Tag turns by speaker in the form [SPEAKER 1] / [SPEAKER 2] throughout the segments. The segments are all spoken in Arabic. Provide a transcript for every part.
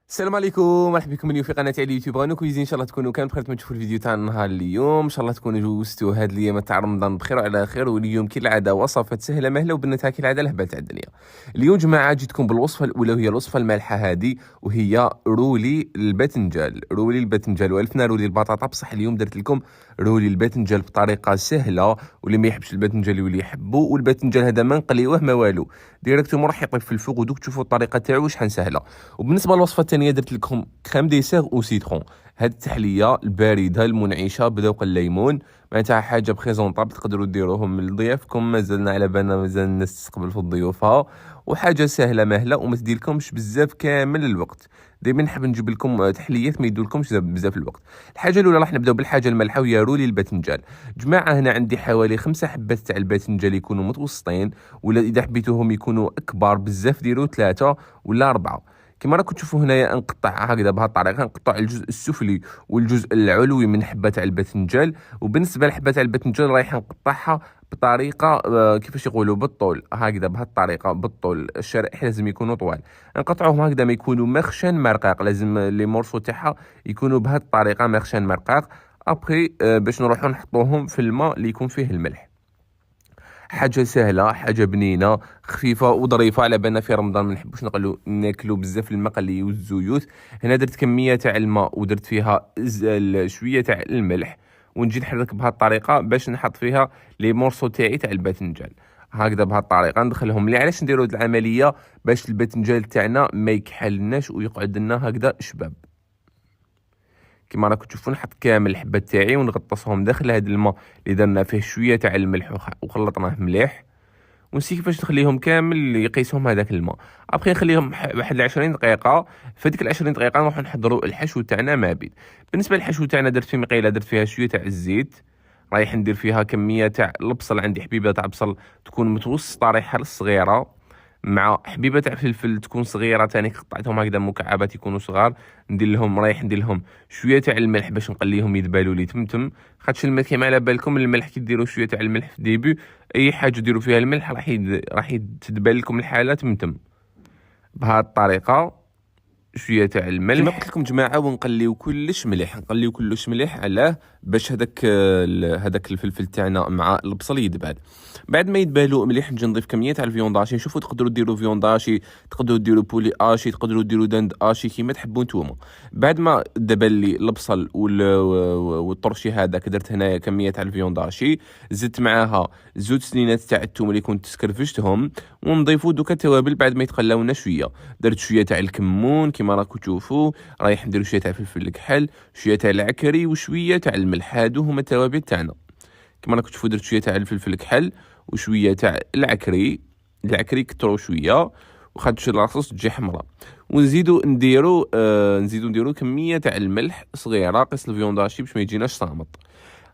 [SPEAKER 1] السلام عليكم، مرحبا بكم اليوم في قناتي على اليوتيوب. غنو كويزين، ان شاء الله تكونوا كان بخير. تشوفوا الفيديو تاع النهار اليوم، ان شاء الله تكونوا جوزتوا هاد الايام تاع رمضان بخير وعلى خير. واليوم كالعاده وصفات سهله مهله وبنتها كالعاده الهبال تاع الدنيا. اليوم جماعه جيتكم بالوصفه الاولى وهي الوصفه المالحه هذه، وهي رولي الباذنجان. رولي الباذنجان والفنا رولي البطاطا، بصح اليوم درت لكم رولي الباذنجان بطريقه سهله، واللي ما يحبش الباذنجان واللي يحبه. والباذنجان هذا ما نقليوه ما والو، ديريكتوم راح يطيب في الفوق ودوك تشوفوا الطريقه تاعو شحال سهله. وبالنسبه للوصفه الثانيه درت لكم كريم ديسير او سيترون، هاد التحليه البارده المنعشه بذوق الليمون، معناتها حاجه بريزونطابل تقدروا ديروهم لضيافكم. مازلنا على بالنا مازال الناس تستقبل في الضيوفها، وحاجه سهله مهله وما تديلكمش بزاف كامل الوقت. دائما نحب نجيب لكم تحليات ما يدولكمش بزاف الوقت. الحاجه الاولى راح نبداو بالحاجه المالحه وهي رولي الباذنجان. جماعه هنا عندي حوالي 5 حبات تاع الباذنجان يكونوا متوسطين، ولا اذا حبيتوهم يكونوا اكبر بزاف ديروا 3 ولا 4. كما راكم تشوفوا هنايا نقطع هكذا بهذه الطريقه، نقطع الجزء السفلي والجزء العلوي من حبه تاع الباذنجان. وبالنسبه لحبه تاع الباذنجان رايح نقطعها بطريقه كيفاش يقولوا بالطول، هكذا بهذه الطريقه بالطول. الشرائح لازم يكونوا طوال، نقطعوهم هكذا ما يكونوا مخشن مرقاق، لازم لي مورسو تاعها يكونوا بهذه الطريقه مخشن مرقاق. ابخي باش نروحوا نحطوهم في الماء اللي يكون فيه الملح. حاجه سهله، حاجه بنينه خفيفه وظريفه، على بالنا في رمضان ما نحبوش ناكلوا بزاف المقلي والزيوت. هنا درت كميه تاع الماء ودرت فيها شويه تاع الملح، ونجي نحرك بهذه الطريقه باش نحط فيها لي مورسو تاعي تاع الباذنجان. هكذا بهذه الطريقه ندخلهم لي. علاش نديروا هذه العمليه؟ باش الباذنجان تاعنا ما يكحلناش ويقعد لنا هكذا شباب. كما راكم تشوفوا نحط كامل الحبات تاعي ونغطسهم داخل هذا الماء اللي درنا فيه شويه تاع الملح وخلطناه مليح، ونسي كيفاش نخليهم كامل يقيسهم هذاك الماء. ابخي نخليهم واحد 20 دقيقه. في ديك 20 دقيقه نروحوا نحضروا الحشو تاعنا ما بيد. بالنسبه للحشو تاعنا درت فيه مقيله، درت فيها شويه تاع الزيت، رايح ندير فيها كميه تاع البصل. عندي حبيبه تاع بصل تكون متوسطه ريحه صغيره، مع حبيبه تاع فلفل تكون صغيره تاني، قطعتهم هكذا مكعبات يكونوا صغار. ندير لهم شويه تاع الملح باش نقليهم يذبالوا لي تمتم. خاطش الملح كيما على بالكم، الملح كي ديروا شويه تاع الملح في الديبي، اي حاجه ديروا فيها الملح راح تدبل لكم الحاله تمتم. بهذه الطريقه شويه تاع الملح كما قلت لكم جماعه، ونقليو كلش مليح، نقليو كلش مليح. علاه؟ باش هذاك الفلفل تاعنا مع البصل يدبال. بعد ما يدبالوا مليح نجي نضيف كميه تاع الفيونداشي. شوفوا تقدروا ديروا فيونداشي، تقدروا ديروا بولي اشي، تقدروا ديروا دند اشي كيما تحبوا نتوما. بعد ما دبل لي البصل والطرشي هذاك، درت هنايا كميه تاع الفيونداشي، زدت معاها زوج سنينات تاع الثوم اللي كنت سكرفشتهم، ونضيفوا دوكا التوابل بعد ما يتقلاونا شويه. درت شويه تاع الكمون كيما راكم تشوفوا، رايح ندير شويه تاع فلفل الكحل، شويه تاع العكري، وشويه تاع الملح. هادو هما التوابل تاعنا. كما راكم تشوفوا درت شويه تاع الفلفل الكحل وشويه تاع العكري. العكري كترو شويه، وخدت شويه لاصوص تجي حمراء. ونزيدو نديرو كميه تاع الملح صغيره، قيس الفيونداشي باش ما يجيناش صامت.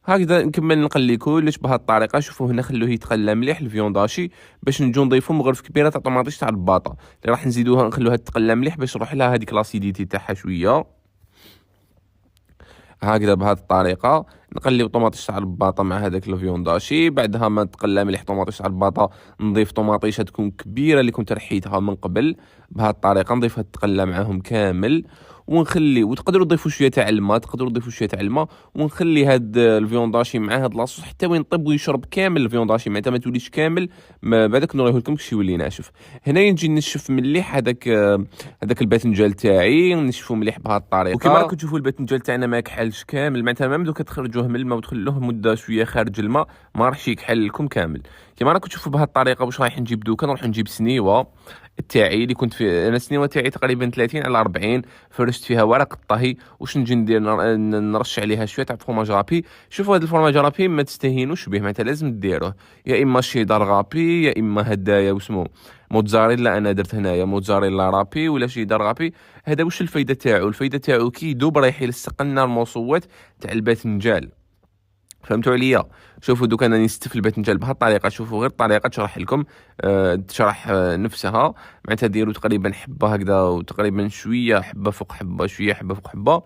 [SPEAKER 1] هكذا نكمل نقلي كلش بهذه الطريقه. شوفوا هنا خلوه يتقلى مليح الفيونداشي، باش نجو نضيفو مغرف كبيره تاع طوماطيش تاع الباطا اللي راح نزيدوها، نخلوها تتقلى مليح باش نروح لها هذيك لاسيديتي تاعها شويه. هكذا بهذه الطريقه نقليو طوماطيش تاع الباطا مع هذاك الفيونداشي. بعدها ما تقلى مليح طوماطيش تاع الباطا، نضيف طوماطيشه تكون كبيره اللي كنت رحيتها من قبل. بهذه الطريقه نضيفها تقلى معاهم كامل، ونخلي. وتقدروا تضيفوا شويه تاع الماء، ونخلي هاد الفيونداشي مع هاد لاصوص حتى وين طيب ويشرب كامل الفيونداشي، معناتها ما توليش كامل. ما بعدك نوريه لكم كيفاش يولي ناشف. هنا نجي نشف مليح هذاك الباذنجان تاعي، نشفو مليح بهذه الطريقه. وكما راكم تشوفوا الباذنجان تاعنا ما كحلش كامل، معناتها ما دوك تخرجوه من الماء وتخلوه مده شويه خارج الماء ما راحش يكحل لكم كامل. كما راكم تشوفوا بهذه الطريقه. واش رايح نجيب دوكا؟ نروح نجيب سنيوه تاعي اللي كنت في انا السنيوه تاعي تقريبا 30 على 40، فرشت فيها ورق الطهي. واش نجي ندير؟ نرش عليها شويه تاع فرماج رابي. شوفوا هذا الفرماج رابي ما تستهينوش به، معناتها لازم ديروه يا اما شيدار رابي يا اما هدايا واسمو موتزاريلا. انا درت هنايا موتزاريلا رابي ولا شيدار رابي. هذا واش الفايده تاعو؟ الفايده تاعو كي يذوب رايح يلصق لنا الموصوات تاع الباذنجان. فهمتوا عليا؟ شوفوا دوك انا نستف الباذنجان بهذه الطريقه. شوفوا غير الطريقه تشرح لكم، تشرح نفسها. معناتها ديروا تقريبا حبه هكذا، وتقريبا شويه حبه فوق حبه، شويه حبه فوق حبه.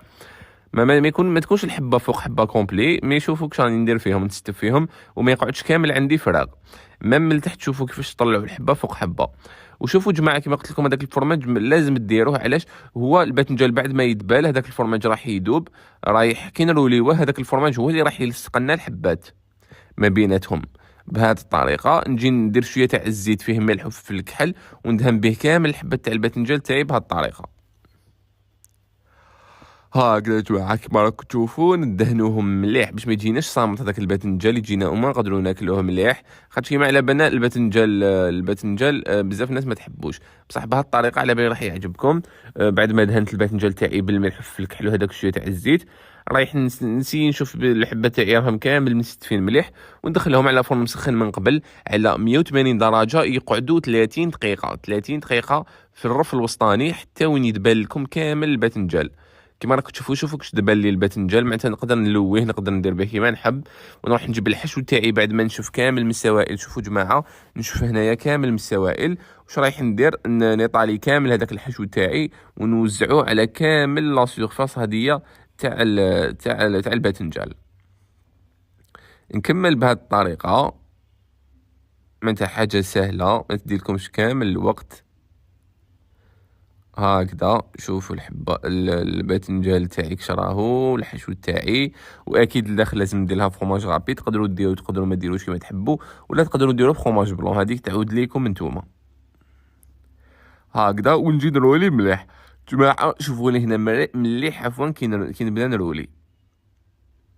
[SPEAKER 1] ما تكونش الحبه فوق حبه كومبلي. مي شوفوا كش راني ندير فيهم، نستف فيهم وما يقعدش كامل عندي فراغ. ميم من تحت شوفوا كيفاش طلعوا الحبه فوق حبه. وشوفوا جماعه كما قلت لكم هذاك الفرماج لازم ديروه. علاش؟ هو الباذنجان بعد ما يدبال هذاك الفرماج راح يذوب، رايح كي نروليوه هذاك الفرماج هو اللي راح يلصق لنا الحبات ما بيناتهم. بهذه الطريقه نجي ندير شويه تاع الزيت فيه ملح وفلفل الكحل وندهن به كامل الحبات تاع الباذنجان تاعي بهذه الطريقه. هكذا جماعة كيما راكم تشوفوا ندهنوهم مليح باش ما يجيناش صامت هذاك الباذنجان، يجينا وما نقدروا ناكلوه مليح. خاطر كيما على بالنا الباذنجان بزاف ناس ما تحبوش، بصح بهذه الطريقه على بالي راح يعجبكم. بعد ما دهنت الباذنجان تاعي بالملح وفي الكحل وهذاك شويه تاع الزيت، رايح نسي نشوف الحبه تاعي راهم كامل مستفين مليح، وندخلهم على فرن مسخن من قبل على 180 درجه يقعدوا 30 دقيقه. 30 دقيقه في الرف الوسطاني حتى وين يدبل لكم كامل الباذنجان. كيما راكم تشوفوا شوفوا كيفاش دبل لي الباذنجان، معناتها نقدر نلويه، نقدر ندير به كيما نحب. ونروح نجيب الحشو تاعي بعد ما نشوف كامل من السوائل. شوفوا جماعه نشوف هنايا كامل من السوائل. واش رايح ندير؟ نيطالي كامل هذاك الحشو تاعي ونوزعوه على كامل لا سيرفاس هذيا تاع الباذنجان. نكمل بهذه الطريقه، معناتها حاجه سهله ما تديلكمش كامل الوقت. هكذا شوفوا الحبه الباذنجان تاعي كش راهو الحشو تاعي. واكيد لداخل لازم ندير لها فروماج غابي، تقدروا ديروا تقدروا ما ديروش كما تحبوا، ولا تقدروا ديروا فروماج بلون، هذيك تعود ليكم نتوما. هكذا ونجي نرولي مليح جماعه. شوفوني هنا مليح عفوا كي نبدا نرولي.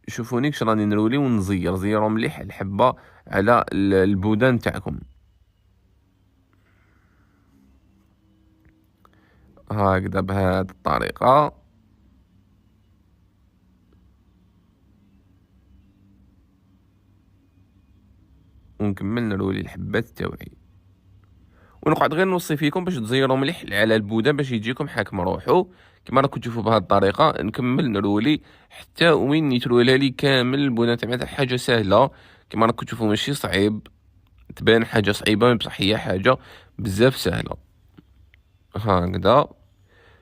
[SPEAKER 1] شوفوني كش راني نرولي زيروا مليح الحبه على البودان تاعكم. هكذا بهذه الطريقة. ونكمل نرولي الحبات تاوعي، ونقعد غير نوصي فيكم باش تزيروا مليح على البودة باش يجيكم حاكم روحو. كما راكم تشوفوا بهذه الطريقة نكمل نرولي حتى وين يترولها لي كامل البودة تاعها. حاجة سهلة كما راكم تشوفوا، ماشي صعيب، تبان حاجة صعيبة بصح هي حاجة بزاف سهلة. هكذا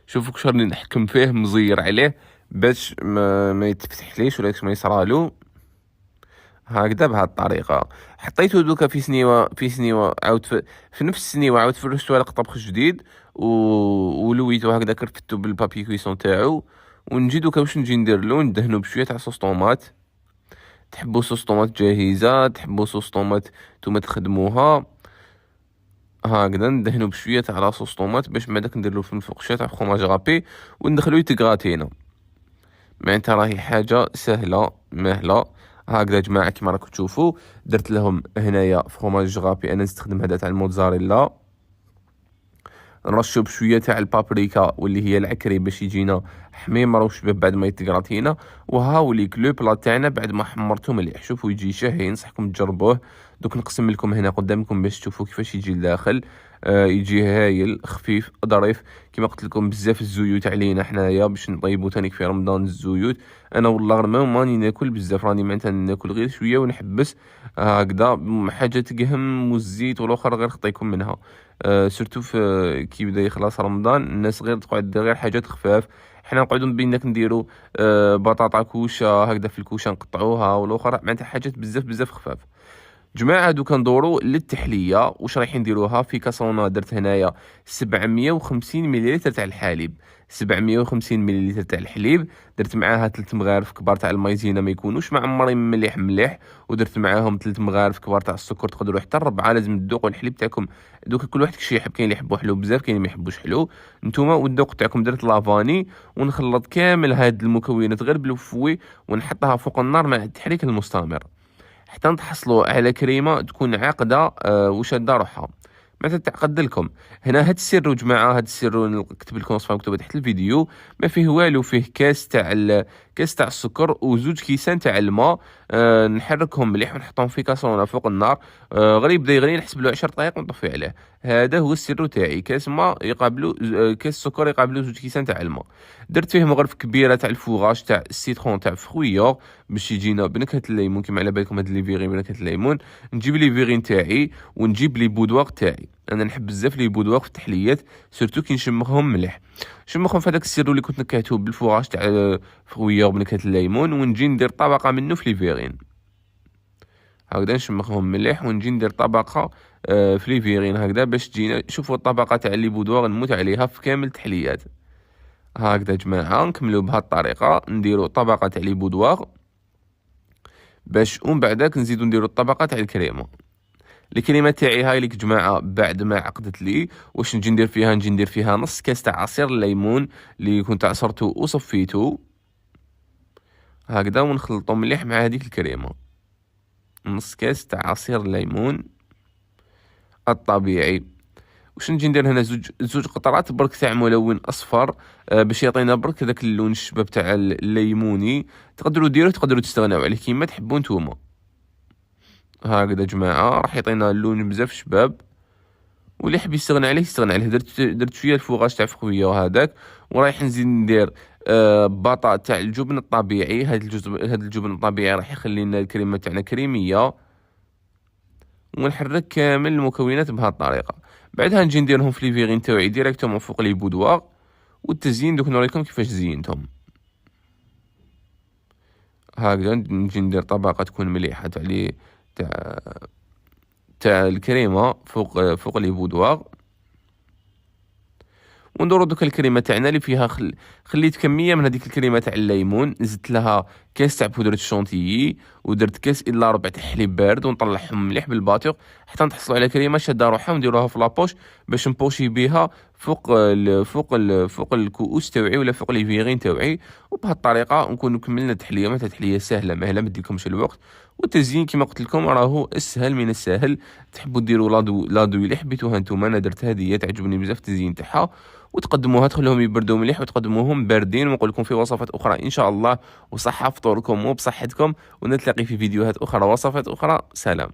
[SPEAKER 1] شوفوا كش راني نحكم فيه مزير عليه باش ما يتفتحليش ولا ما يصرالو. هكذا بهذه الطريقه. حطيته دوكا في سنيوه عاود في نفس السنيوه عاود فرشتو على طبخ جديد ولويتو هكذا كرفتو بالبابي كويسون تاعو. ونجي دوكا واش نجي ندير له ندهنو بشويه تاع صوص طوماط. تحبوا صوص طوماط جاهزه، تحبوا صوص طوماط نتوما تخدموها. هكذا ندهنو بشويه تاع لا صوص طوماط باش بعداك ندير له في الفوق شويه تاع فروماج غابي وندخلو يتغراتينا. معناتها راهي حاجه سهله ماهله. هكذا جماعه كيما راكم تشوفوا درت لهم هنايا فروماج غابي، انا نستخدم هذا تاع الموتزاريلا. نرشو بشويه تاع البابريكا واللي هي العكري باش يجينا حميم مروش به بعد ما يتغراتينا. وهاو لي كلو بلا تاعنا بعد ما حمرته مليح. شوفوا يجي شهي، نصحكم تجربوه. دوك نقسم لكم هنا قدامكم باش تشوفوا كيفاش يجي لداخل. يجي هايل خفيف ظريف. كما قلت لكم بزاف الزيوت علينا حنايا باش نطيبوا تانيك في رمضان الزيوت. انا والله ماني ناكل بزاف، راني معناتها ناكل غير شويه ونحبس. هكذا حاجه تقهم والزيت والاخر غير خطيكم منها. سورتو في كي بدا يخلص رمضان الناس غير تقعد غير حاجات خفاف. حنا نقعدوا بينك نديروا بطاطا كوشه هكذا في الكوشه نقطعوها، والاخرى معناتها حاجات بزاف خفاف. جماعه دوكا ندوروا للتحليه. واش رايحين نديروها؟ في كاسرونه درت هنايا 750 مليلتر تاع الحليب. 750 مليلتر تاع الحليب، درت معاها 3 مغارف كبار تاع المايزينا ما يكونوش معمرين مليح، ودرت معاهم 3 مغارف كبار تاع السكر. تقدروا حتى 4، لازم تذوقوا الحليب تاعكم. دوكا كل واحد كيفاش يحب، كاين اللي يحبوا حلو بزاف، كاين اللي ما يحبوش حلو. نتوما والذوق تاعكم. درت لافاني ونخلط كامل هاد المكونات غير بالفوي ونحطها فوق النار مع التحريك المستمر حتى نتحصلوا على كريمه تكون عاقده وشاده روحها. ما تعقد لكم هنا هاد السر جماعه. هاد السر نكتب لكم وصفه مكتوبه تحت الفيديو. ما فيه والو، فيه كاس تاع السكر وزوج كيسان تاع الماء. نحركهم مليح ونحطهم في كاسرونه فوق النار. غير يبدا يغلي نحسب له 10 دقائق ونطفي عليه. هذا هو السر تاعي. كاس ماء يقابلو كاس سكر يقابلو زوج كيسان تاع الماء. درت فيه مغرف كبيره تاع الفوغاج تاع السيترون تاع فخويور باش يجينا بنكهه الليمون. كيما على بالكم هاد لي فيغي بنكهه الليمون. نجيب لي فيغين تاعي ونجيب لي بودواق تاعي. انا نحب بزاف لي بودواق في التحليات، سورتو كي نشمخهم مليح. شمخهم في هذاك السيرو اللي كنت نكهته بالفوغاج تاع فخويور بنكهه الليمون، ونجي ندير طبقه منه في لي فيغين. هكذا نشمخهم مليح ونجي ندير طبقه في لي فيغين هكذا باش تجينا. شوفوا الطبقه تاع لي بودوار نموت عليها في كامل التحليات. هكذا جماعه نكملوا بهذه الطريقه، نديروا طبقه تاع لي بودوار باش ومن بعدك نزيدو نديرو الطبقه تاع الكريمه. الكريمه تاعي هاي ليك جماعه بعد ما عقدت لي واش نجي ندير فيها، نجي ندير فيها نص كاس تاع عصير الليمون اللي كنت عصرته وصفيته هكذا، ونخلطو مليح مع هذيك الكريمه. نص كاس تاع عصير الليمون الطبيعي. واش نجي ندير هنا زوج قطرات برك تاع ملون اصفر باش يعطينا برك هذاك اللون الشباب تاع الليموني. تقدروا ديروه تقدروا تستغناو عليه كيما تحبوا نتوما. هكذا جماعه راح يعطينا اللون بزاف شباب، واللي يحب يستغنى عليه يستغنى عليه. درت شويه الفوغاج تاع فخويه وهذاك، ورايح نزيد ندير بطاط تاع الجبن الطبيعي. هذا الجبن الطبيعي راح يخلي لنا الكريمه تاعنا كريميه. ونحرك كامل المكونات بهذه الطريقه. بعدها نجي نديرهم في لي فيغين تاوعي ديريكتومون فوق لي بودوار. والتزيين دوك نوريكم كيفاش زينتهم. هكذا نجي ندير طبقه تكون مليحه تاع الكريمه فوق لي بودوار. وندورو دوك الكريمه تاعنا اللي فيها خليت كميه من هذيك الكريمه تاع الليمون، زدت لها كاس تاع بودره الشونتيي ودرت كاس الا ربع تاع حليب بارد، ونطلعهم مليح بالباتيغ حتى نحصلوا على كريمه شاده روحها، ونديروها في لابوش باش نبوشي بها فوق الكؤوس تاوعي ولا فوق لي فيغين تاوعي. وبهذه الطريقه نكونوا كملنا التحليه. مثلا تحليه سهله مهله ما تديكمش الوقت. والتزيين كما قلت لكم راهو اسهل من السهل. تحبوا ديروا لادو اللي حبيتوها نتوما، انا درت هذه تعجبني بزاف التزيين تاعها. وتقدموها تخلوهم يبردوا مليح وتقدموهم باردين. ونقول لكم في وصفات اخرى ان شاء الله، وصحه فطوركم وبصحتكم، ونتلاقي في فيديوهات اخرى وصفات اخرى. سلام.